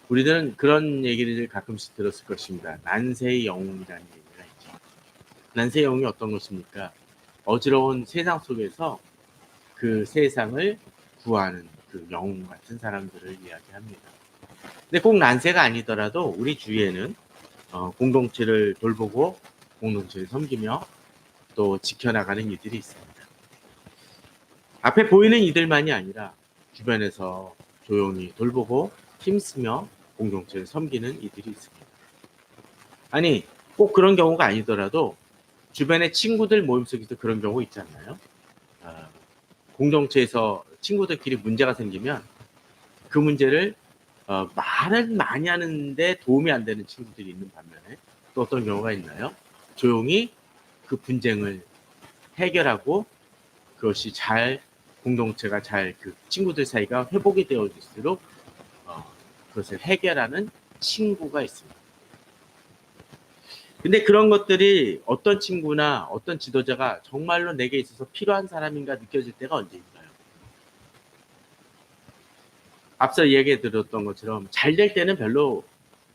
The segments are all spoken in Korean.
우리들은 그런 얘기를 가끔씩 들었을 것입니다. 난세의 영웅이라는 얘기가 있죠. 난세의 영웅이 어떤 것입니까? 어지러운 세상 속에서 그 세상을 구하는 그 영웅 같은 사람들을 이야기합니다. 근데 꼭 난세가 아니더라도 우리 주위에는 공동체를 돌보고 공동체를 섬기며 또 지켜나가는 이들이 있습니다. 앞에 보이는 이들만이 아니라 주변에서 조용히 돌보고 힘쓰며 공동체를 섬기는 이들이 있습니다. 아니, 꼭 그런 경우가 아니더라도 주변의 친구들 모임 속에서 그런 경우 있지 않나요? 공동체에서 친구들끼리 문제가 생기면 그 문제를 말은 많이 하는데 도움이 안 되는 친구들이 있는 반면에 또 어떤 경우가 있나요? 조용히 그 분쟁을 해결하고 그것이 잘 공동체가 잘 그 친구들 사이가 회복이 되어질수록 그것을 해결하는 친구가 있습니다. 근데 그런 것들이 어떤 친구나 어떤 지도자가 정말로 내게 있어서 필요한 사람인가 느껴질 때가 언제인가요? 앞서 얘기 드렸던 것처럼 잘 될 때는 별로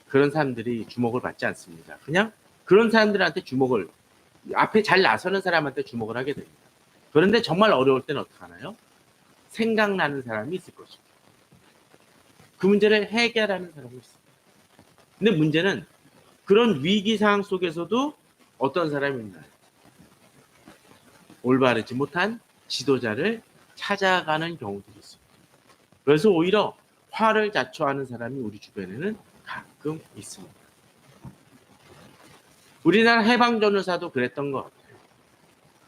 그런 사람들이 주목을 받지 않습니다. 그냥 그런 사람들한테 주목을 앞에 잘 나서는 사람한테 주목을 하게 됩니다. 그런데 정말 어려울 때는 어떻게 하나요? 생각나는 사람이 있을 것입니다. 그 문제를 해결하는 사람이 있습니다. 근데 문제는 그런 위기 상황 속에서도 어떤 사람이 있나요? 올바르지 못한 지도자를 찾아가는 경우들이 있습니다. 그래서 오히려 화를 자초하는 사람이 우리 주변에는 가끔 있습니다. 우리나라 해방전후사도 그랬던 것 같아요.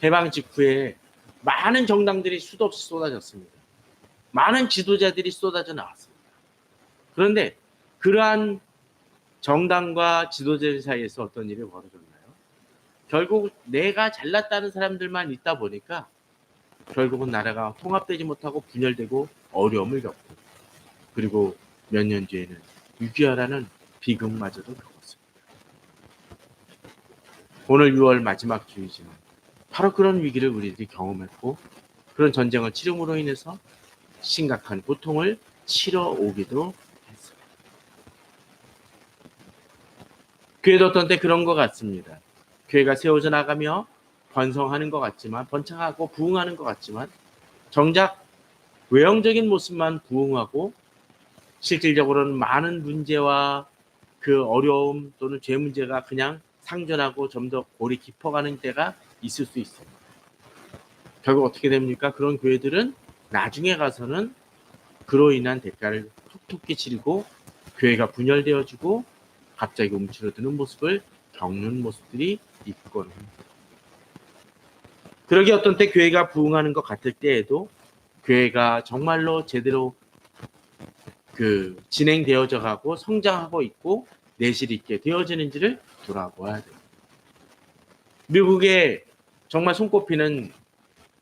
해방 직후에 많은 정당들이 수도 없이 쏟아졌습니다. 많은 지도자들이 쏟아져 나왔습니다. 그런데 그러한 정당과 지도자들 사이에서 어떤 일이 벌어졌나요? 결국 내가 잘났다는 사람들만 있다 보니까 결국은 나라가 통합되지 못하고 분열되고 어려움을 겪고 그리고 몇 년 뒤에는 6.25라는 비극마저도 겪었습니다. 오늘 6월 마지막 주이지만 바로 그런 위기를 우리들이 경험했고 그런 전쟁을 치름으로 인해서 심각한 고통을 치러오기도 했습니다. 교회도 어떤 때 그런 것 같습니다. 교회가 세워져 나가며 번성하는 것 같지만 번창하고 부흥하는 것 같지만 정작 외형적인 모습만 부흥하고 실질적으로는 많은 문제와 그 어려움 또는 죄 문제가 그냥 상존하고 좀 더 골이 깊어가는 때가 있을 수 있습니다. 결국 어떻게 됩니까? 그런 교회들은 나중에 가서는 그로 인한 대가를 톡톡히 치르고 교회가 분열되어지고 갑자기 움츠러드는 모습을 겪는 모습들이 있곤 합니다. 그러기 어떤 때 교회가 부흥하는 것 같을 때에도 교회가 정말로 제대로 그 진행되어져 가고 성장하고 있고 내실 있게 되어지는지를 돌아보아야 돼요. 미국에 정말 손꼽히는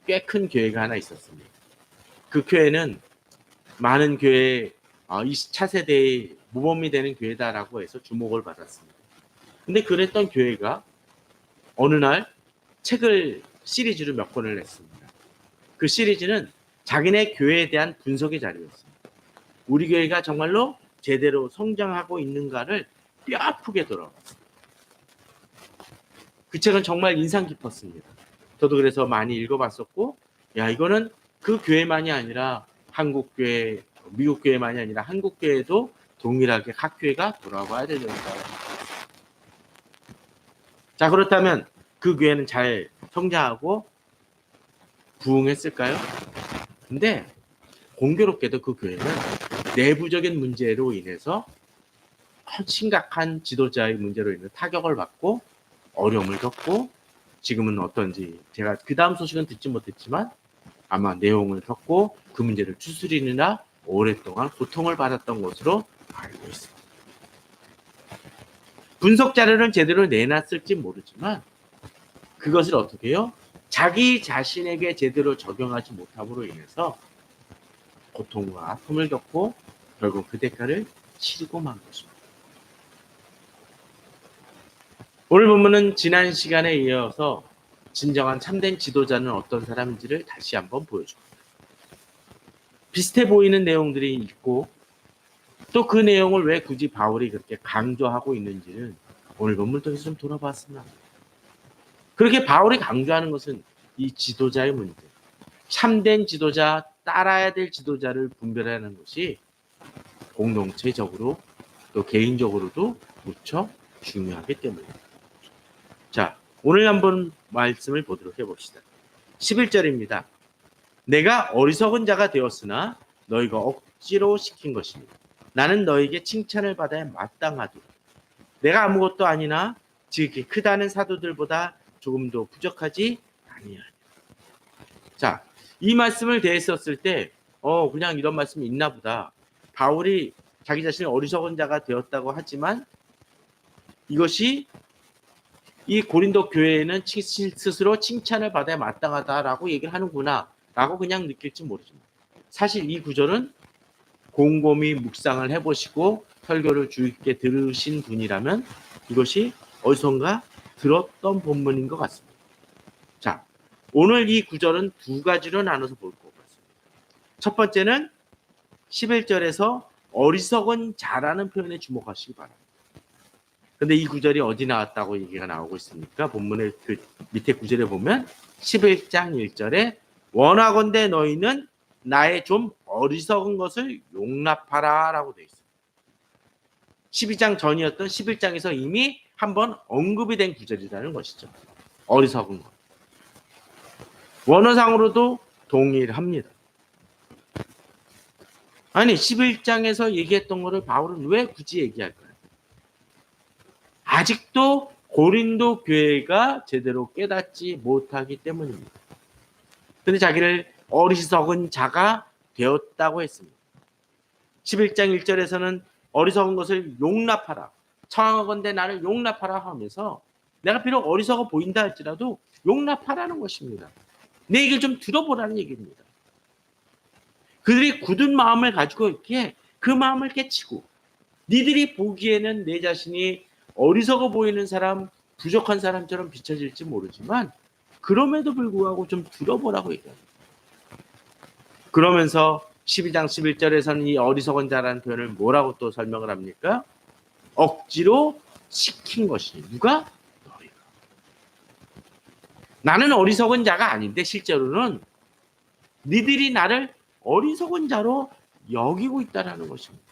꽤 큰 교회가 하나 있었습니다. 그 교회는 많은 교회 20차 세대의 모범이 되는 교회다라고 해서 주목을 받았습니다. 근데 그랬던 교회가 어느 날 책을 시리즈로 몇 권을 냈습니다. 그 시리즈는 자기네 교회에 대한 분석의 자료였습니다. 우리 교회가 정말로 제대로 성장하고 있는가를 뼈아프게 돌아봤습니다. 그 책은 정말 인상 깊었습니다. 저도 그래서 많이 읽어봤었고, 야 이거는 그 교회만이 아니라 한국 교회, 미국 교회만이 아니라 한국 교회도 동일하게 각 교회가 돌아봐야 되는 거예요. 자 그렇다면 그 교회는 잘 성장하고 부흥했을까요? 근데 공교롭게도 그 교회는 내부적인 문제로 인해서 심각한 지도자의 문제로 인해 타격을 받고 어려움을 겪고 지금은 어떤지 제가 그 다음 소식은 듣지 못했지만 아마 내용을 겪고 그 문제를 추스리느라 오랫동안 고통을 받았던 것으로 알고 있습니다. 분석 자료는 제대로 내놨을지 모르지만 그것을 어떻게 해요? 자기 자신에게 제대로 적용하지 못함으로 인해서 고통과 아픔을 겪고 결국 그 대가를 치르고 만 것입니다. 오늘 본문은 지난 시간에 이어서 진정한 참된 지도자는 어떤 사람인지를 다시 한번 보여줍니다. 비슷해 보이는 내용들이 있고 또 그 내용을 왜 굳이 바울이 그렇게 강조하고 있는지는 오늘 본문 통해서 좀 돌아봤으면 합니다. 그렇게 바울이 강조하는 것은 이 지도자의 문제, 참된 지도자, 따라야 될 지도자를 분별하는 것이 공동체적으로 또 개인적으로도 무척 중요하기 때문입니다. 자, 오늘 한번 말씀을 보도록 해봅시다. 11절입니다. 내가 어리석은 자가 되었으나 너희가 억지로 시킨 것입니다. 나는 너에게 칭찬을 받아야 마땅하도다. 내가 아무것도 아니나 지극히 크다는 사도들보다 조금도 부족하지 아니하니. 자, 이 말씀을 대했었을 때 그냥 이런 말씀이 있나 보다. 바울이 자기 자신이 어리석은 자가 되었다고 하지만 이것이 이 고린도 교회에는 스스로 칭찬을 받아야 마땅하다라고 얘기를 하는구나 라고 그냥 느낄지 모르지만 사실 이 구절은 곰곰이 묵상을 해보시고 설교를 주의 깊게 들으신 분이라면 이것이 어디선가 들었던 본문인 것 같습니다. 자, 오늘 이 구절은 두 가지로 나눠서 볼 것 같습니다. 첫 번째는 11절에서 어리석은 자라는 표현에 주목하시기 바랍니다. 근데 이 구절이 어디 나왔다고 얘기가 나오고 있습니까? 본문의 그 밑에 구절에 보면 11장 1절에 원하건대 너희는 나의 좀 어리석은 것을 용납하라 라고 되어 있습니다. 12장 전이었던 11장에서 이미 한번 언급이 된 구절이라는 것이죠. 어리석은 것. 원어상으로도 동일합니다. 아니 11장에서 얘기했던 것을 바울은 왜 굳이 얘기할까요? 아직도 고린도 교회가 제대로 깨닫지 못하기 때문입니다. 근데 자기를 어리석은 자가 되었다고 했습니다. 11장 1절에서는 어리석은 것을 용납하라. 청하건대 나를 용납하라 하면서 내가 비록 어리석어 보인다 할지라도 용납하라는 것입니다. 내 얘기를 좀 들어보라는 얘기입니다. 그들이 굳은 마음을 가지고 있기에 그 마음을 깨치고 니들이 보기에는 내 자신이 어리석어 보이는 사람, 부족한 사람처럼 비춰질지 모르지만 그럼에도 불구하고 좀 들어보라고 얘기합니다. 그러면서 12장 11절에서는 이 어리석은 자라는 표현을 뭐라고 또 설명을 합니까? 억지로 시킨 것이 누가? 너희가. 나는 어리석은 자가 아닌데 실제로는 니들이 나를 어리석은 자로 여기고 있다는 것입니다.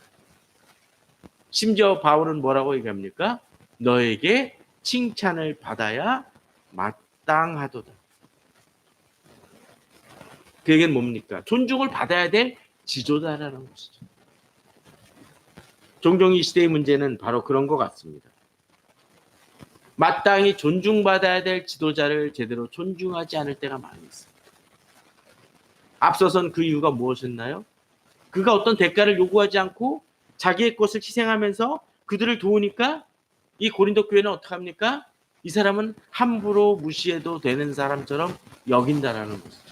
심지어 바울은 뭐라고 얘기합니까? 너에게 칭찬을 받아야 마땅하도다. 그 얘기는 뭡니까? 존중을 받아야 될 지도자라는 것이죠. 종종 이 시대의 문제는 바로 그런 것 같습니다. 마땅히 존중받아야 될 지도자를 제대로 존중하지 않을 때가 많이 있습니다. 앞서선 그 이유가 무엇이었나요? 그가 어떤 대가를 요구하지 않고 자기의 것을 희생하면서 그들을 도우니까 이 고린도 교회는 어떻게 합니까? 이 사람은 함부로 무시해도 되는 사람처럼 여긴다라는 것이죠.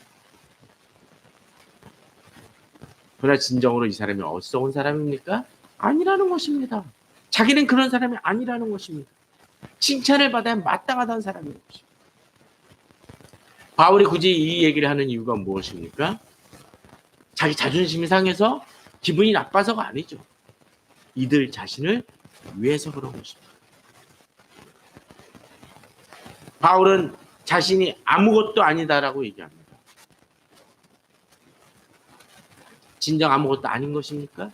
그러나 진정으로 이 사람이 어리석은 사람입니까? 아니라는 것입니다. 자기는 그런 사람이 아니라는 것입니다. 칭찬을 받아야 마땅하다는 사람인 것입니다. 바울이 굳이 이 얘기를 하는 이유가 무엇입니까? 자기 자존심이 상해서 기분이 나빠서가 아니죠. 이들 자신을 위해서 그런 것입니다. 바울은 자신이 아무것도 아니다라고 얘기합니다. 진정 아무것도 아닌 것입니까?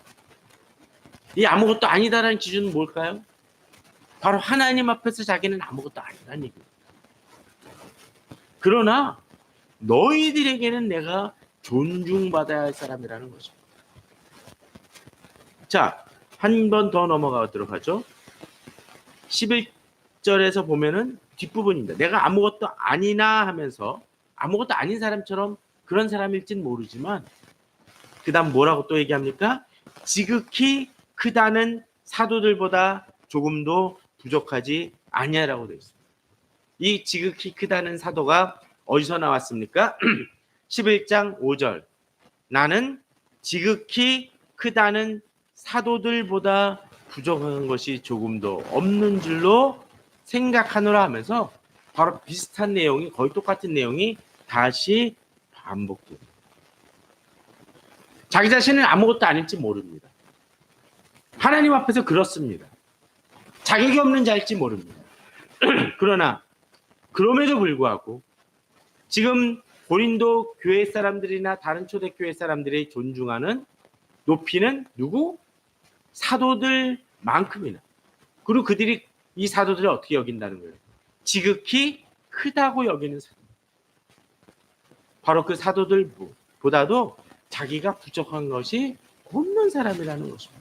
이 아무것도 아니다라는 기준은 뭘까요? 바로 하나님 앞에서 자기는 아무것도 아니라는 얘기입니다. 그러나 너희들에게는 내가 존중받아야 할 사람이라는 것입니다. 자, 한 번 더 넘어가도록 하죠. 11절에서 보면은 뒷부분입니다. 내가 아무것도 아니나 하면서 아무것도 아닌 사람처럼 그런 사람일진 모르지만 그 다음 뭐라고 또 얘기합니까? 지극히 크다는 사도들보다 조금도 부족하지 아니하라고 되어 있습니다. 이 지극히 크다는 사도가 어디서 나왔습니까? 11장 5절 나는 지극히 크다는 사도들보다 부족한 것이 조금도 없는 줄로 생각하노라 하면서 바로 비슷한 내용이 거의 똑같은 내용이 다시 반복됩니다. 자기 자신은 아무것도 아닐지 모릅니다. 하나님 앞에서 그렇습니다. 자격이 없는 자일지 모릅니다. 그러나 그럼에도 불구하고 지금 고린도 교회 사람들이나 다른 초대교회 사람들이 존중하는 높이는 누구? 사도들만큼이나. 그리고 그들이 이 사도들을 어떻게 여긴다는 거예요? 지극히 크다고 여기는 사도. 바로 그 사도들보다도 자기가 부족한 것이 없는 사람이라는 것입니다.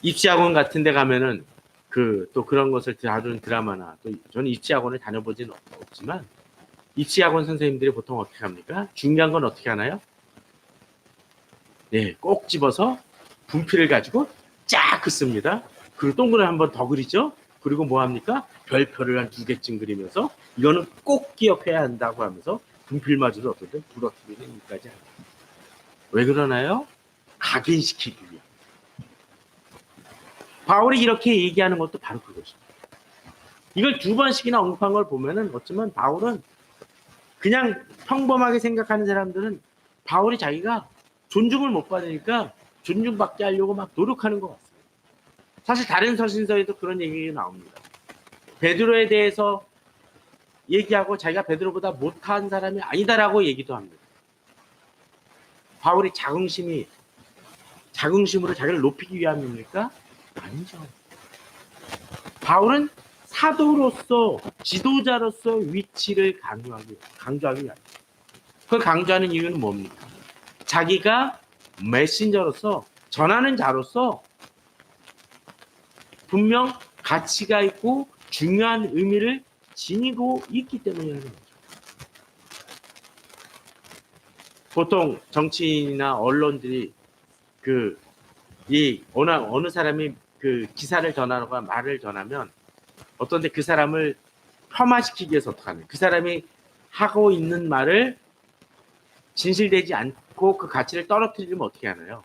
입시학원 같은 데 가면은 또 그런 것을 다루는 드라마나, 또 저는 입시학원을 다녀보지는 없지만 입시학원 선생님들이 보통 어떻게 합니까? 중요한 건 어떻게 하나요? 네, 꼭 집어서 분필을 가지고 쫙 긋습니다. 그리고 동그라미 한 번 더 그리죠. 그리고 뭐 합니까? 별표를 한 2개쯤 그리면서 이거는 꼭 기억해야 한다고 하면서 분필마저도 어떤 때 부러뜨리는 일까지 합니다. 왜 그러나요? 각인시키기 위해. 바울이 이렇게 얘기하는 것도 바로 그것입니다. 이걸 2번씩이나 언급한 걸 보면은 어쩌면 바울은 그냥 평범하게 생각하는 사람들은 바울이 자기가 존중을 못 받으니까 존중받게 하려고 막 노력하는 것 같습니다. 사실 다른 서신서에도 그런 얘기가 나옵니다. 베드로에 대해서 얘기하고 자기가 베드로보다 못한 사람이 아니다라고 얘기도 합니다. 바울이 자긍심으로 자기를 높이기 위함입니까? 아니죠. 바울은 사도로서, 지도자로서 위치를 강조하기 위함. 그걸 강조하는 이유는 뭡니까? 자기가 메신저로서, 전하는 자로서 분명 가치가 있고 중요한 의미를 지니고 있기 때문이라는 거죠. 보통 정치인이나 언론들이 어느 사람이 기사를 전하거나 말을 전하면 어떤데 그 사람을 폄하시키기 위해서 어떻게 하냐. 그 사람이 하고 있는 말을 진실되지 않고 그 가치를 떨어뜨리면 어떻게 하나요?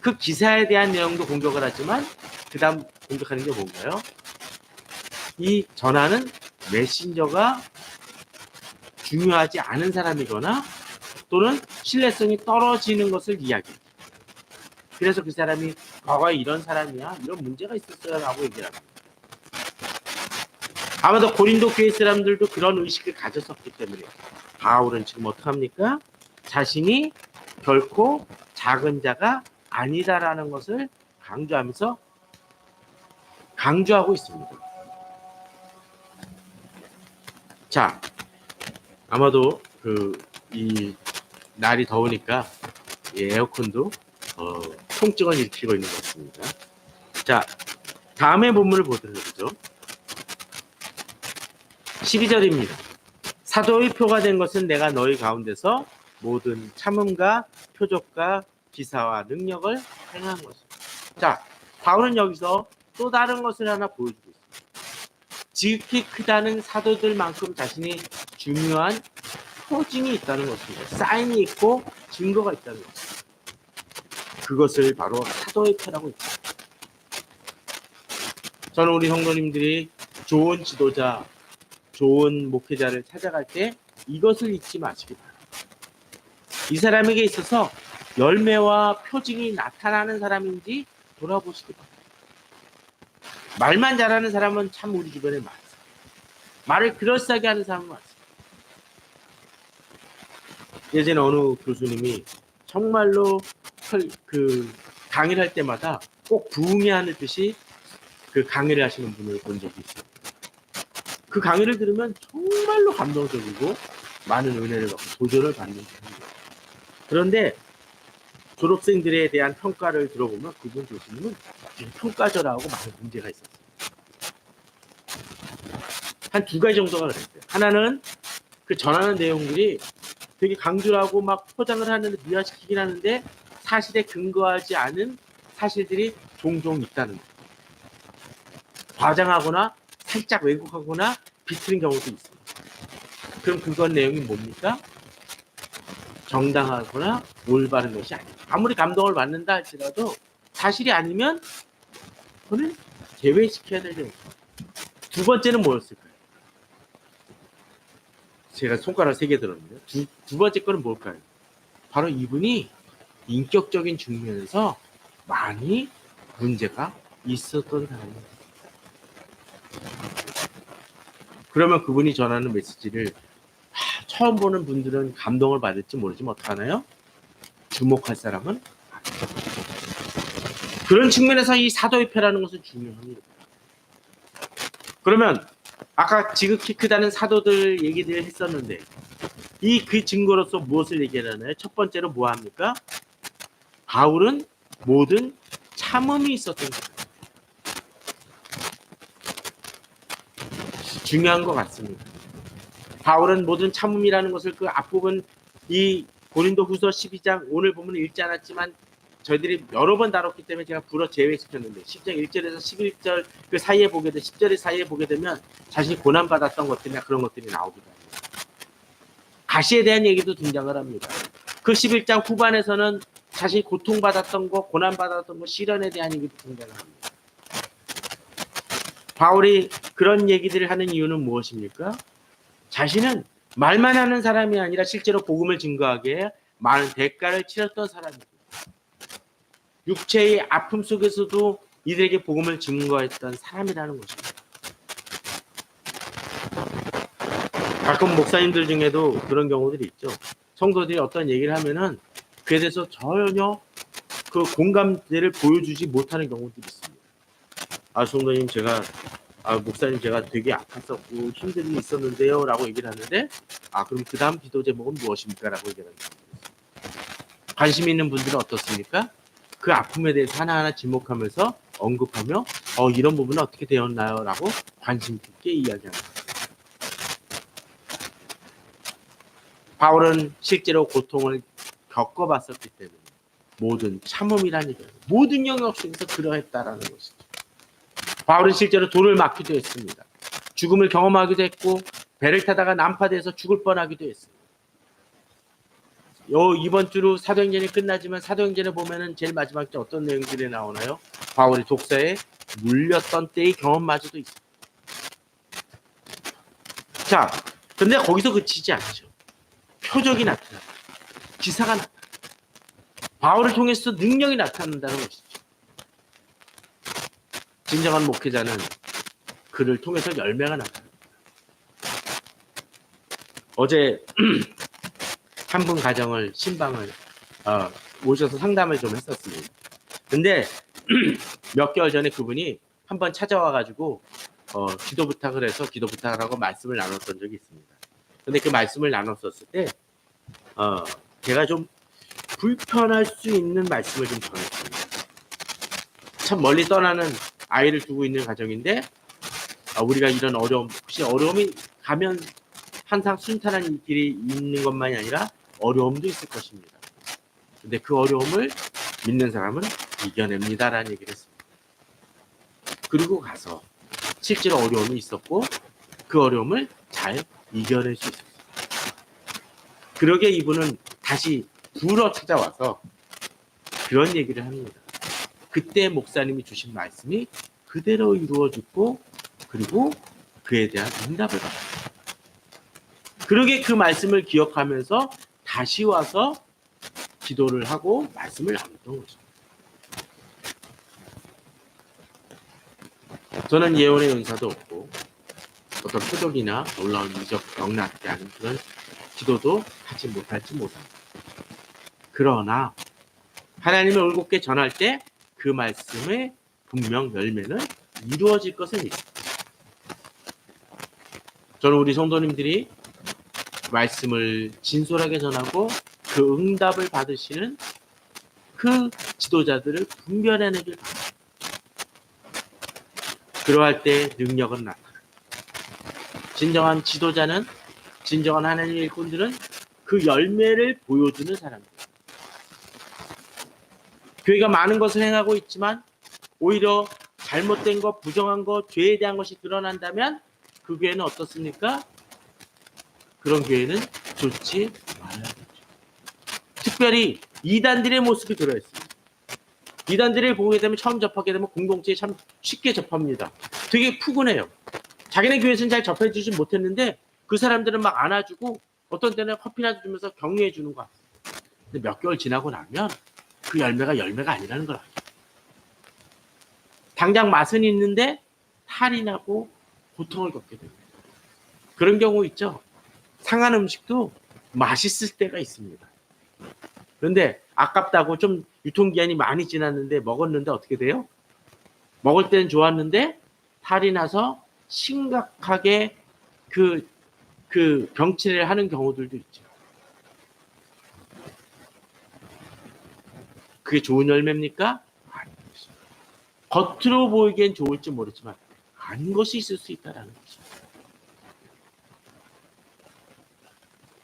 그 기사에 대한 내용도 공격을 하지만 그 다음 공격하는 게 뭔가요? 이 전하는 메신저가 중요하지 않은 사람이거나 또는 신뢰성이 떨어지는 것을 이야기해요. 그래서 그 사람이 과거에 이런 사람이야, 이런 문제가 있었어요 라고 얘기를 합니다. 아마도 고린도 교회 사람들도 그런 의식을 가졌었기 때문에 바울은 지금 어떡합니까? 자신이 결코 작은 자가 아니다라는 것을 강조하고 있습니다. 자, 아마도 이 날이 더우니까 에어컨도 통증을 일으키고 있는 것 같습니다. 자, 다음의 본문을 보도록 하죠. 12절입니다. 사도의 표가 된 것은 내가 너희 가운데서 모든 참음과 표적과 기사와 능력을 행한 것입니다. 자, 바울은 여기서 또 다른 것을 하나 보여주고 있습니다. 지극히 크다는 사도들만큼 자신이 중요한 표징이 있다는 것입니다. 사인이 있고 증거가 있다는 것입니다. 그것을 바로 사도의 표라고 있습니다. 저는 우리 성도님들이 좋은 지도자, 좋은 목회자를 찾아갈 때 이것을 잊지 마시기 바랍니다. 이 사람에게 있어서 열매와 표징이 나타나는 사람인지 돌아보시기 바랍니다. 말만 잘하는 사람은 참 우리 주변에 많습니다. 말을 그럴싸하게 하는 사람은 많습니다. 예전에 어느 교수님이 정말로 강의를 할 때마다 꼭 부흥이 하는 듯이 강의를 하시는 분을 본 적이 있어요. 그 강의를 들으면 정말로 감동적이고 많은 은혜를 받고 도전을 받는 분이에요. 그런데 졸업생들에 대한 평가를 들어보면 그분 교수님은 평가절하고 많은 문제가 있었어요. 한 2가지 정도가 그랬어요. 하나는 그 전하는 내용들이 되게 강조하고 막 포장을 하는데 미화시키긴 하는데 사실에 근거하지 않은 사실들이 종종 있다는 거예요. 과장하거나 살짝 왜곡하거나 비틀린 경우도 있습니다. 그럼 그건 내용이 뭡니까? 정당하거나 올바른 것이 아니다. 아무리 감동을 받는다 할지라도 사실이 아니면 그거는 제외시켜야 되죠. 2번째는 뭐였을까요? 제가 손가락 3개 들었는데 두 번째 거는 뭘까요? 바로 이분이 인격적인 측면에서 많이 문제가 있었던 사람입니다. 그러면 그분이 전하는 메시지를 처음 보는 분들은 감동을 받을지 모르지만 어떡하나요? 주목할 사람은 그런 측면에서 이 사도협회라는 것은 중요합니다. 그러면 아까 지극히 크다는 사도들 얘기들 했었는데 이 그 증거로서 무엇을 얘기하나요? 첫 번째로 뭐 합니까? 바울은 모든 참음이 있었던 거예요. 중요한 것 같습니다. 바울은 모든 참음이라는 것을 그 앞부분 이 고린도후서 12장 오늘 보면 읽지 않았지만 저희들이 여러 번 다뤘기 때문에 제가 불어 제외시켰는데 10장 1절에서 11절 그 사이에 보게 되면 10절의 사이에 보게 되면 자신이 고난받았던 것들이나 그런 것들이 나오기도 합니다. 가시에 대한 얘기도 등장을 합니다. 그 11장 후반에서는 자신이 고통받았던 것, 고난받았던 것, 시련에 대한 얘기도 등장을 합니다. 바울이 그런 얘기들을 하는 이유는 무엇입니까? 자신은 말만 하는 사람이 아니라 실제로 복음을 증거하기에 많은 대가를 치렀던 사람입니다. 육체의 아픔 속에서도 이들에게 복음을 증거했던 사람이라는 것입니다. 가끔 목사님들 중에도 그런 경우들이 있죠. 성도들이 어떤 얘기를 하면은 그에 대해서 전혀 그 공감대를 보여주지 못하는 경우들이 있습니다. 성도님 목사님 제가 되게 아팠었고 힘든 일이 있었는데요 라고 얘기를 하는데 그럼 그 다음 기도 제목은 무엇입니까? 라고 얘기를 합니다. 관심 있는 분들은 어떻습니까? 그 아픔에 대해서 하나하나 지목하면서 언급하며 이런 부분은 어떻게 되었나요? 라고 관심 있게 이야기합니다. 바울은 실제로 고통을 겪어봤었기 때문에 모든 참음이라는 얘기예요. 모든 영역 속에서 그러했다라는 것이죠. 바울은 실제로 돌을 맞기도 했습니다. 죽음을 경험하기도 했고 배를 타다가 난파돼서 죽을 뻔하기도 했습니다. 이번 주로 사도행전이 끝나지만 사도행전에 보면은 제일 마지막 때 어떤 내용들이 나오나요? 바울이 독사에 물렸던 때의 경험마저도 있습니다. 자, 근데 거기서 그치지 않죠. 표적이 나타납니다. 기사가 나타납니다. 바울을 통해서 능력이 나타난다는 것이죠. 진정한 목회자는 그를 통해서 열매가 나타납니다. 어제 한 분 가정을 신방을 모셔서 상담을 좀 했었습니다. 근데 몇 개월 전에 그분이 한번 찾아와가지고 기도 부탁을 해서 기도 부탁을 하고 말씀을 나눴던 적이 있습니다. 근데 그 말씀을 나눴었을 때 제가 좀 불편할 수 있는 말씀을 좀 전했습니다. 참 멀리 떠나는 아이를 두고 있는 가정인데 우리가 이런 어려움, 혹시 어려움이 가면 항상 순탄한 길이 있는 것만이 아니라 어려움도 있을 것입니다. 근데 그 어려움을 믿는 사람은 이겨냅니다라는 얘기를 했습니다. 그리고 가서 실제로 어려움이 있었고 그 어려움을 잘 이겨낼 수 있었어요. 그러게 이분은 다시 불어 찾아와서 그런 얘기를 합니다. 그때 목사님이 주신 말씀이 그대로 이루어졌고 그리고 그에 대한 응답을 받았어요. 그러게 그 말씀을 기억하면서 다시 와서 기도를 하고 말씀을 나눴던 거죠. 저는 예언의 은사도 없고 어떤 표적이나 놀라운 이적 병낫게 하는 그런 기도도 하지 못할지 못합니다. 그러나 하나님을 올곧게 전할 때 그 말씀의 분명 열매는 이루어질 것을 믿습니다. 저는 우리 성도님들이 말씀을 진솔하게 전하고 그 응답을 받으시는 그 지도자들을 분별해내길 바랍니다. 그러할 때 능력은 나타납니다. 진정한 지도자는, 진정한 하나님의 일꾼들은 그 열매를 보여주는 사람입니다. 교회가 많은 것을 행하고 있지만 오히려 잘못된 것, 부정한 것, 죄에 대한 것이 드러난다면 그 교회는 어떻습니까? 그런 교회는 좋지 말아야겠죠. 특별히 이단들의 모습이 들어있습니다. 이단들을 보게 되면 처음 접하게 되면 공동체에 참 쉽게 접합니다. 되게 푸근해요. 자기네 교회에서는 잘 접해주지 못했는데 그 사람들은 막 안아주고 어떤 때는 커피라도 주면서 격려해 주는 것 같아요. 근데 몇 개월 지나고 나면 그 열매가 아니라는 걸 알죠. 당장 맛은 있는데 탈이 나고 고통을 겪게 됩니다. 그런 경우 있죠. 상한 음식도 맛있을 때가 있습니다. 그런데 아깝다고 좀 유통기한이 많이 지났는데 먹었는데 어떻게 돼요? 먹을 때는 좋았는데 탈이 나서 심각하게 그 병치레를 하는 경우들도 있죠. 그게 좋은 열매입니까? 아닌 것입니다. 겉으로 보이기엔 좋을지 모르지만 아닌 것이 있을 수 있다는 것입니다.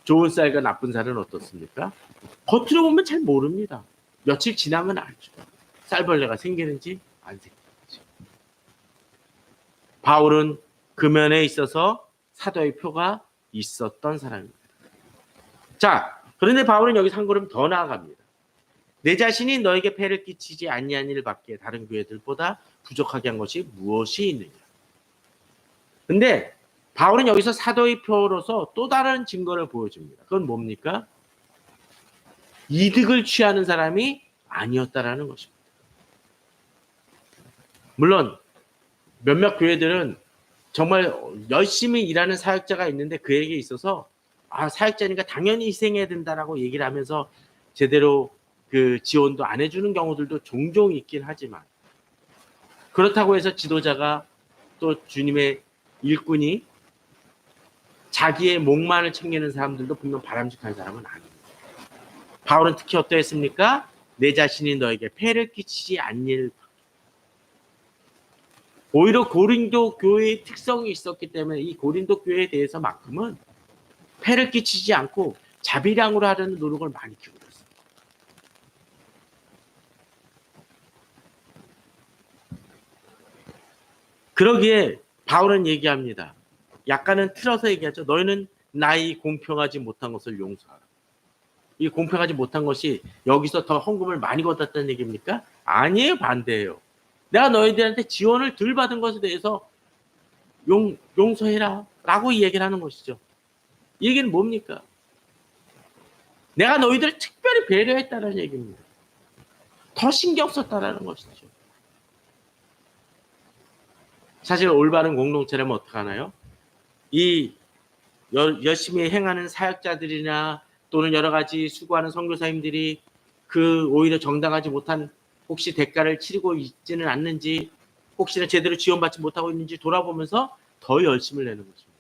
좋은 쌀과 나쁜 쌀은 어떻습니까? 겉으로 보면 잘 모릅니다. 며칠 지나면 알죠. 쌀벌레가 생기는지 안 생기는지. 바울은 그 면에 있어서 사도의 표가 있었던 사람입니다. 자, 그런데 바울은 여기서 한 걸음 더 나아갑니다. 내 자신이 너에게 폐를 끼치지 아니한 일 밖에 다른 교회들보다 부족하게 한 것이 무엇이 있느냐. 근데 바울은 여기서 사도의 표로서 또 다른 증거를 보여줍니다. 그건 뭡니까? 이득을 취하는 사람이 아니었다라는 것입니다. 물론 몇몇 교회들은 정말 열심히 일하는 사역자가 있는데 그에게 있어서 사역자니까 당연히 희생해야 된다라고 얘기를 하면서 제대로 그 지원도 안 해주는 경우들도 종종 있긴 하지만, 그렇다고 해서 지도자가 또 주님의 일꾼이 자기의 목만을 챙기는 사람들도 분명 바람직한 사람은 아닙니다. 바울은 특히 어떠했습니까? 내 자신이 너에게 폐를 끼치지 않을. 오히려 고린도 교회의 특성이 있었기 때문에 이 고린도 교회에 대해서만큼은 폐를 끼치지 않고 자비량으로 하려는 노력을 많이 기울였어요. 그러기에 바울은 얘기합니다. 약간은 틀어서 얘기하죠. 너희는 나의 공평하지 못한 것을 용서하라. 이 공평하지 못한 것이 여기서 더 헌금을 많이 걷었다는 얘기입니까? 아니에요. 반대예요. 내가 너희들한테 지원을 덜 받은 것에 대해서 용서해라 라고 얘기를 하는 것이죠. 이 얘기는 뭡니까? 내가 너희들을 특별히 배려했다는 얘기입니다. 더 신경 썼다는 것이죠. 사실 올바른 공동체라면 어떡하나요? 이 열심히 행하는 사역자들이나 또는 여러 가지 수고하는 선교사님들이 그 오히려 정당하지 못한 혹시 대가를 치르고 있지는 않는지, 혹시나 제대로 지원받지 못하고 있는지 돌아보면서 더 열심을 내는 것입니다.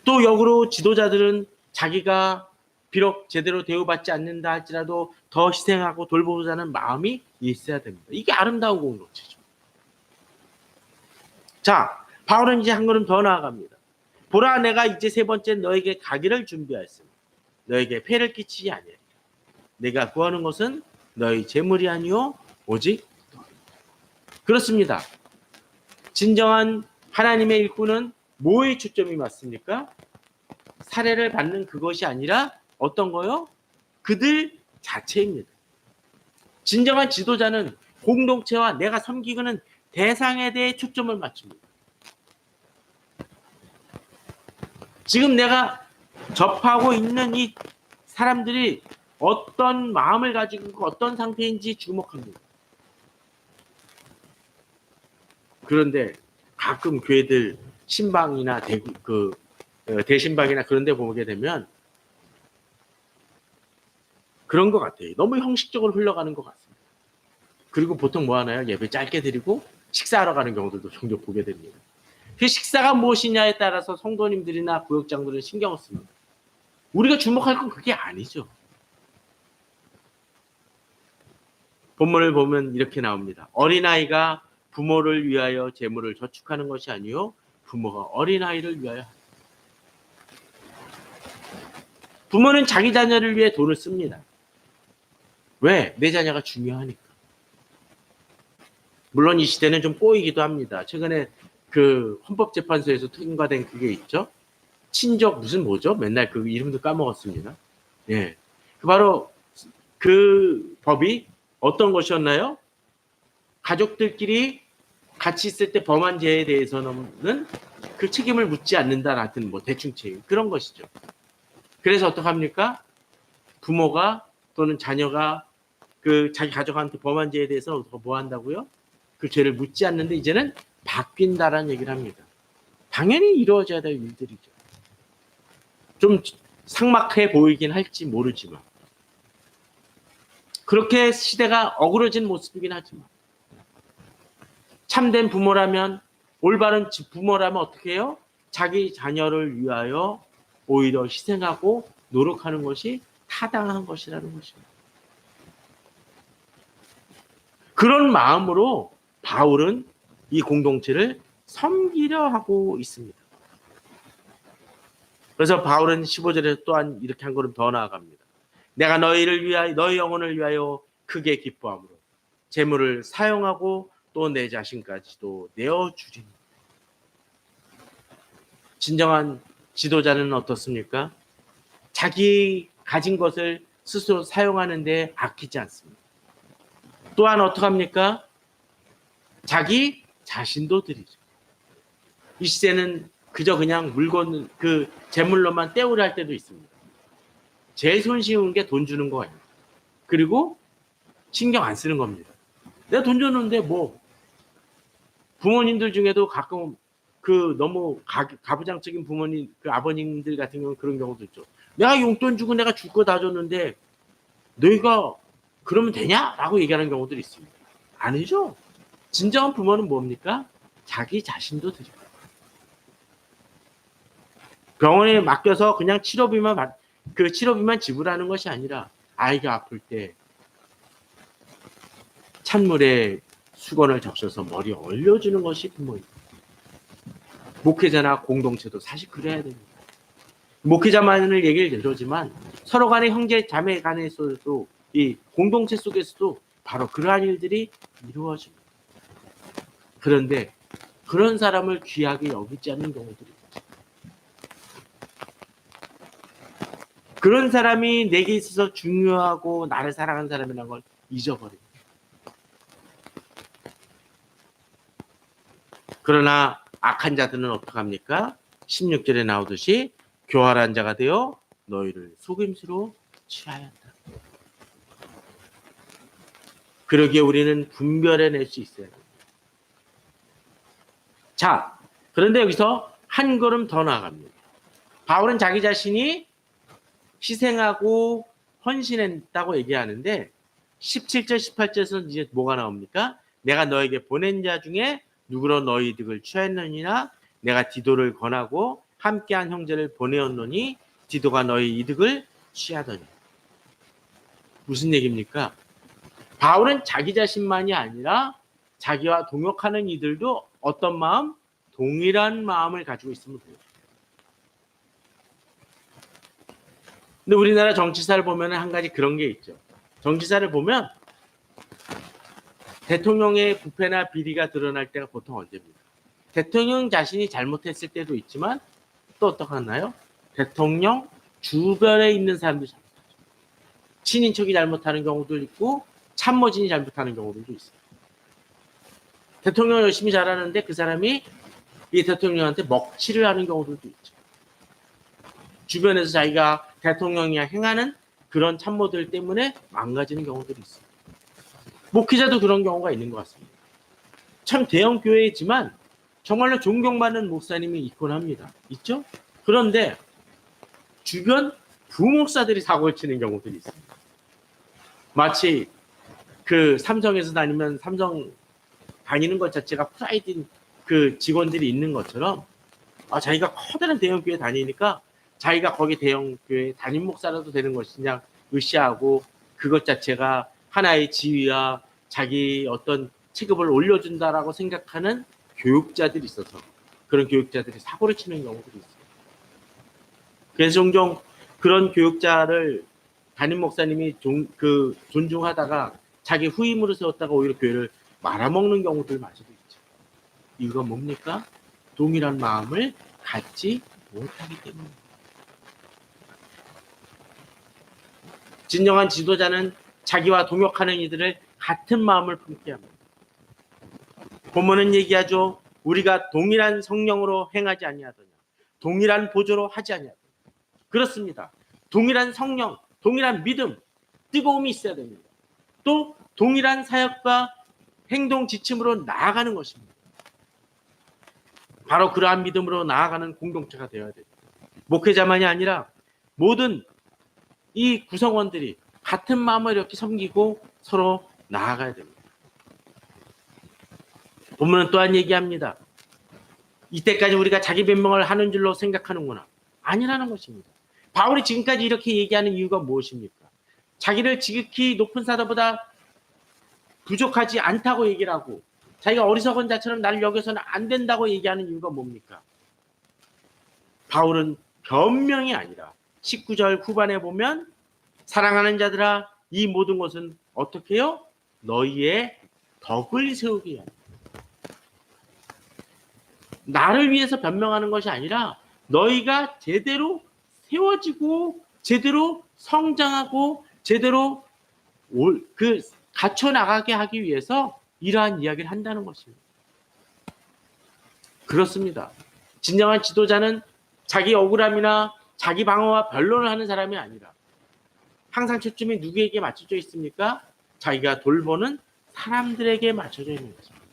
또 역으로 지도자들은 자기가 비록 제대로 대우받지 않는다 할지라도 더 희생하고 돌보자는 마음이 있어야 됩니다. 이게 아름다운 공동체죠. 자, 바울은 이제 한 걸음 더 나아갑니다. 보라, 내가 이제 세 번째 너에게 가기를 준비하였으니 너에게 폐를 끼치지 아니하리라. 내가 구하는 것은 너희 재물이 아니요 오직 너희다. 그렇습니다. 진정한 하나님의 일꾼은 뭐에 초점이 맞습니까? 사례를 받는 그것이 아니라 어떤 거요? 그들 자체입니다. 진정한 지도자는 공동체와 내가 섬기는 대상에 대해 초점을 맞춥니다. 지금 내가 접하고 있는 이 사람들이 어떤 마음을 가지고 있고 어떤 상태인지 주목합니다. 그런데 가끔 교회들 신방이나 대신방이나 그런 데 보게 되면 그런 것 같아요. 너무 형식적으로 흘러가는 것 같습니다. 그리고 보통 뭐 하나요? 예배 짧게 드리고 식사하러 가는 경우들도 종종 보게 됩니다. 그 식사가 무엇이냐에 따라서 성도님들이나 구역장들은 신경을 씁니다. 우리가 주목할 건 그게 아니죠. 본문을 보면 이렇게 나옵니다. 어린아이가 부모를 위하여 재물을 저축하는 것이 아니요 부모가 어린아이를 위하여 합니다. 부모는 자기 자녀를 위해 돈을 씁니다. 왜? 내 자녀가 중요하니까. 물론 이 시대는 좀 꼬이기도 합니다. 최근에 그 헌법재판소에서 통과된 그게 있죠. 친족 무슨 뭐죠? 맨날 그 이름도 까먹었습니다. 예, 바로 그 법이 어떤 것이었나요? 가족들끼리 같이 있을 때 범한 죄에 대해서는 그 책임을 묻지 않는다 같은 뭐 대충 책임 그런 것이죠. 그래서 어떡합니까? 부모가 또는 자녀가 그 자기 가족한테 범한 죄에 대해서 뭐 한다고요? 그 죄를 묻지 않는데 이제는 바뀐다라는 얘기를 합니다. 당연히 이루어져야 될 일들이죠. 좀 삭막해 보이긴 할지 모르지만 그렇게 시대가 어그러진 모습이긴 하지만 참된 부모라면 올바른 부모라면 어떻게 해요? 자기 자녀를 위하여 오히려 희생하고 노력하는 것이 타당한 것이라는 것입니다. 그런 마음으로 바울은 이 공동체를 섬기려 하고 있습니다. 그래서 바울은 15절에 또한 이렇게 한 걸음 더 나아갑니다. 내가 너희를 위하여 너희 영혼을 위하여 크게 기뻐함으로 재물을 사용하고 또 내 자신까지도 내어주리니. 진정한 지도자는 어떻습니까? 자기 가진 것을 스스로 사용하는 데 아끼지 않습니다. 또한 어떡합니까? 자기 자신도 드리죠. 이 시대는 그저 그냥 물건 그 재물로만 때우려 할 때도 있습니다. 제일 손쉬운 게 돈 주는 거예요. 그리고 신경 안 쓰는 겁니다. 내가 돈 줬는데 뭐 부모님들 중에도 가끔 그 너무 가부장적인 부모님 그 아버님들 같은 경우는 그런 경우도 있죠. 내가 용돈 주고 내가 줄 거 다 줬는데 너희가 그러면 되냐라고 얘기하는 경우들이 있습니다. 아니죠. 진정한 부모는 뭡니까? 자기 자신도 드려요. 병원에 맡겨서 그냥 치료비만 지불하는 것이 아니라 아이가 아플 때 찬물에 수건을 적셔서 머리에 올려주는 것이 부모입니다. 목회자나 공동체도 사실 그래야 됩니다. 목회자만을 얘기를 들었지만 서로 간의 형제 자매 간에서도 이 공동체 속에서도 바로 그러한 일들이 이루어집니다. 그런데 그런 사람을 귀하게 여기지 않는 경우들이 있죠. 그런 사람이 내게 있어서 중요하고 나를 사랑하는 사람이라는 걸 잊어버립니다. 그러나 악한 자들은 어떡합니까? 16절에 나오듯이 교활한 자가 되어 너희를 속임수로 취하였다. 그러기에 우리는 분별해낼 수 있어야 됩니다. 자, 그런데 여기서 한 걸음 더 나아갑니다. 바울은 자기 자신이 희생하고 헌신했다고 얘기하는데 17절, 18절에서는 이제 뭐가 나옵니까? 내가 너에게 보낸 자 중에 누구로 너희 이득을 취하였느니나 내가 디도를 권하고 함께한 형제를 보내었노니 디도가 너희 이득을 취하더니. 무슨 얘기입니까? 바울은 자기 자신만이 아니라 자기와 동역하는 이들도 어떤 마음? 동일한 마음을 가지고 있으면 돼요. 근데 우리나라 정치사를 보면 한 가지 그런 게 있죠. 정치사를 보면 대통령의 부패나 비리가 드러날 때가 보통 언제입니까? 대통령 자신이 잘못했을 때도 있지만 또 어떡하나요? 대통령 주변에 있는 사람들이 잘못하죠. 친인척이 잘못하는 경우도 있고 참모진이 잘못하는 경우들도 있어요. 대통령 열심히 잘하는데 그 사람이 이 대통령한테 먹칠을 하는 경우들도 있죠. 주변에서 자기가 대통령이 행하는 그런 참모들 때문에 망가지는 경우들이 있어요. 목회자도 그런 경우가 있는 것 같습니다. 참 대형 교회이지만 정말로 존경받는 목사님이 있곤 합니다. 있죠? 그런데 주변 부목사들이 사고를 치는 경우들이 있습니다. 마치 그 삼성에서 다니면 삼성 다니는 것 자체가 프라이드인 그 직원들이 있는 것처럼 자기가 커다란 대형 교회 다니니까 자기가 거기 대형 교회 담임 목사라도 되는 것이냐 의시하고 그것 자체가 하나의 지위와 자기 어떤 체급을 올려준다라고 생각하는 교육자들이 있어서 그런 교육자들이 사고를 치는 경우들이 있어요. 그래서 종종 그런 교육자를 담임 목사님이 존중하다가 자기 후임으로 세웠다가 오히려 교회를 말아먹는 경우들 마저도 있죠. 이유가 뭡니까? 동일한 마음을 갖지 못하기 때문입니다. 진정한 지도자는 자기와 동역하는 이들을 같은 마음을 품게 합니다. 본문은 얘기하죠. 우리가 동일한 성령으로 행하지 아니하더냐. 동일한 보조로 하지 아니하더냐. 그렇습니다. 동일한 성령, 동일한 믿음, 뜨거움이 있어야 됩니다. 또 동일한 사역과 행동 지침으로 나아가는 것입니다. 바로 그러한 믿음으로 나아가는 공동체가 되어야 됩니다. 목회자만이 아니라 모든 이 구성원들이 같은 마음을 이렇게 섬기고 서로 나아가야 됩니다. 본문은 또한 얘기합니다. 이때까지 우리가 자기 변명을 하는 줄로 생각하는구나. 아니라는 것입니다. 바울이 지금까지 이렇게 얘기하는 이유가 무엇입니까? 자기를 지극히 높은 사도보다 부족하지 않다고 얘기를 하고 자기가 어리석은 자처럼 나를 여기서는 안 된다고 얘기하는 이유가 뭡니까? 바울은 변명이 아니라 19절 후반에 보면 사랑하는 자들아 이 모든 것은 어떻게 해요? 너희의 덕을 세우기 위함. 나를 위해서 변명하는 것이 아니라 너희가 제대로 세워지고 제대로 성장하고 제대로 갖춰 나가게 하기 위해서 이러한 이야기를 한다는 것입니다. 그렇습니다. 진정한 지도자는 자기 억울함이나 자기 방어와 변론을 하는 사람이 아니라 항상 초점이 누구에게 맞춰져 있습니까? 자기가 돌보는 사람들에게 맞춰져 있는 것입니다.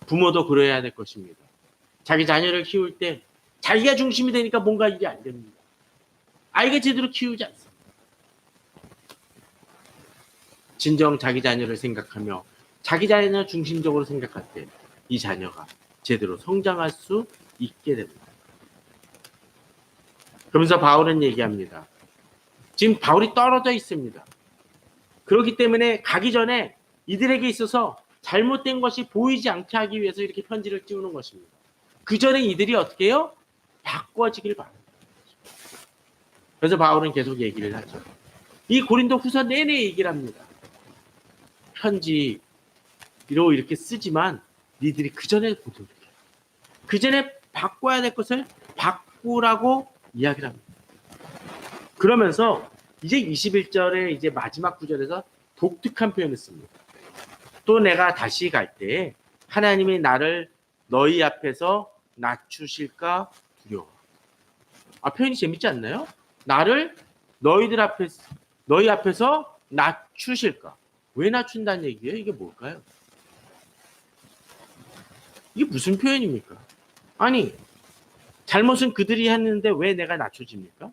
부모도 그래야 될 것입니다. 자기 자녀를 키울 때 자기가 중심이 되니까 뭔가 일이 안 됩니다. 아이가 제대로 키우지 않습니다. 진정 자기 자녀를 생각하며 자기 자녀 중심적으로 생각할 때 이 자녀가 제대로 성장할 수 있게 됩니다. 그러면서 바울은 얘기합니다. 지금 바울이 떨어져 있습니다. 그렇기 때문에 가기 전에 이들에게 있어서 잘못된 것이 보이지 않게 하기 위해서 이렇게 편지를 띄우는 것입니다. 그 전에 이들이 어떻게 해요? 바꿔지길 바랍니다. 그래서 바울은 계속 얘기를 하죠. 이 고린도 후서 내내 얘기를 합니다. 편지로 이렇게 쓰지만 니들이 그 전에 보도록 해요. 그 전에 바꿔야 될 것을 바꾸라고 이야기를 합니다. 그러면서 이제 21절에 이제 마지막 구절에서 독특한 표현을 씁니다. 또 내가 다시 갈 때 하나님이 나를 너희 앞에서 낮추실까 두려워. 표현이 재밌지 않나요? 나를 너희 앞에서 낮추실까? 왜 낮춘다는 얘기예요? 이게 뭘까요? 이게 무슨 표현입니까? 아니, 잘못은 그들이 했는데 왜 내가 낮춰집니까?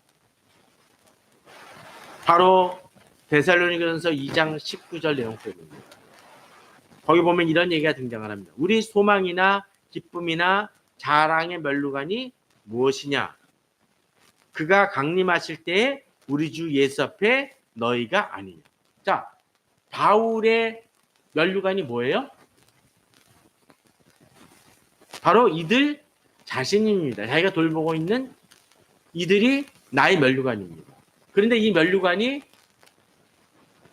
바로 데살로니가전서 2장 19절 내용 때문입니다. 거기 보면 이런 얘기가 등장을 합니다. 우리 소망이나 기쁨이나 자랑의 면류관이 무엇이냐? 그가 강림하실 때에 우리 주 예수 앞에 너희가 아니냐. 자, 바울의 면류관이 뭐예요? 바로 이들 자신입니다. 자기가 돌보고 있는 이들이 나의 면류관입니다. 그런데 이 면류관이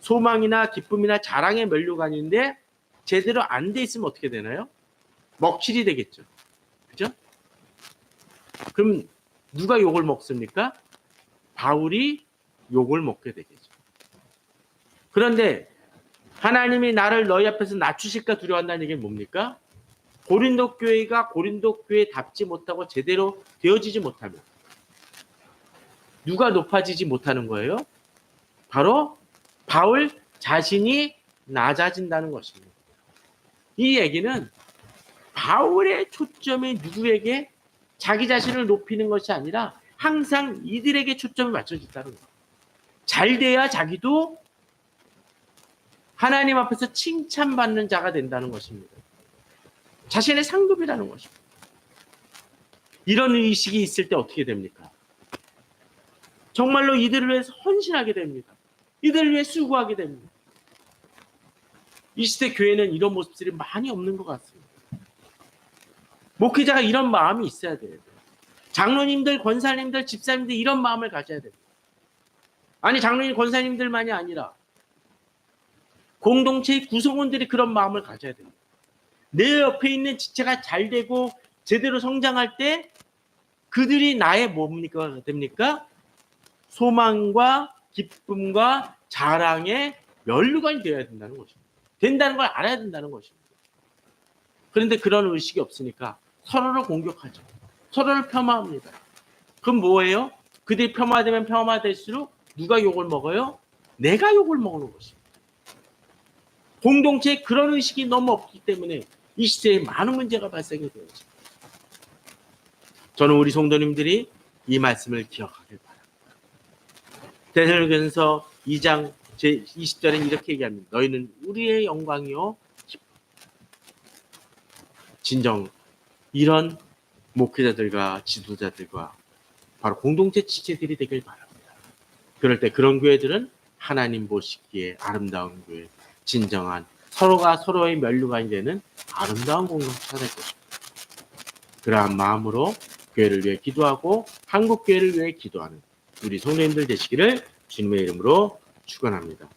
소망이나 기쁨이나 자랑의 면류관인데 제대로 안 돼 있으면 어떻게 되나요? 먹칠이 되겠죠. 그죠? 그럼 누가 욕을 먹습니까? 바울이 욕을 먹게 되겠죠. 그런데 하나님이 나를 너희 앞에서 낮추실까 두려워한다는 얘기는 뭡니까? 고린도 교회가 고린도 교회답지 못하고 제대로 되어지지 못하면 누가 높아지지 못하는 거예요? 바로 바울 자신이 낮아진다는 것입니다. 이 얘기는 바울의 초점이 누구에게 자기 자신을 높이는 것이 아니라 항상 이들에게 초점이 맞춰진다는 거예요. 잘 돼야 자기도 하나님 앞에서 칭찬받는 자가 된다는 것입니다. 자신의 상급이라는 것입니다. 이런 의식이 있을 때 어떻게 됩니까? 정말로 이들을 위해서 헌신하게 됩니다. 이들을 위해 수고하게 됩니다. 이 시대 교회는 이런 모습들이 많이 없는 것 같습니다. 목회자가 이런 마음이 있어야 돼요. 장로님들, 권사님들, 집사님들 이런 마음을 가져야 됩니다. 아니 장로님, 권사님들만이 아니라 공동체의 구성원들이 그런 마음을 가져야 됩니다. 내 옆에 있는 지체가 잘 되고 제대로 성장할 때 그들이 나의 뭡니까? 됩니까? 소망과 기쁨과 자랑의 면류관이 되어야 된다는 것입니다. 된다는 걸 알아야 된다는 것입니다. 그런데 그런 의식이 없으니까 서로를 공격하죠. 서로를 폄하합니다. 그럼 뭐예요? 그들이 폄하되면 폄하될수록 누가 욕을 먹어요? 내가 욕을 먹는 것입니다. 공동체에 그런 의식이 너무 없기 때문에 이 시대에 많은 문제가 발생이 되어집니다. 저는 우리 성도님들이 이 말씀을 기억하길 바랍니다. 데살로니가서 2장 제20절에 이렇게 얘기합니다. 너희는 우리의 영광이요. 진정 이런 목회자들과 지도자들과 바로 공동체 지체들이 되길 바랍니다. 그럴 때 그런 교회들은 하나님 보시기에 아름다운 교회, 진정한 서로가 서로의 면류관이 되는 아름다운 공동체가 될 것입니다. 그러한 마음으로 교회를 위해 기도하고 한국 교회를 위해 기도하는 우리 성도님들 되시기를 주님의 이름으로 축원합니다.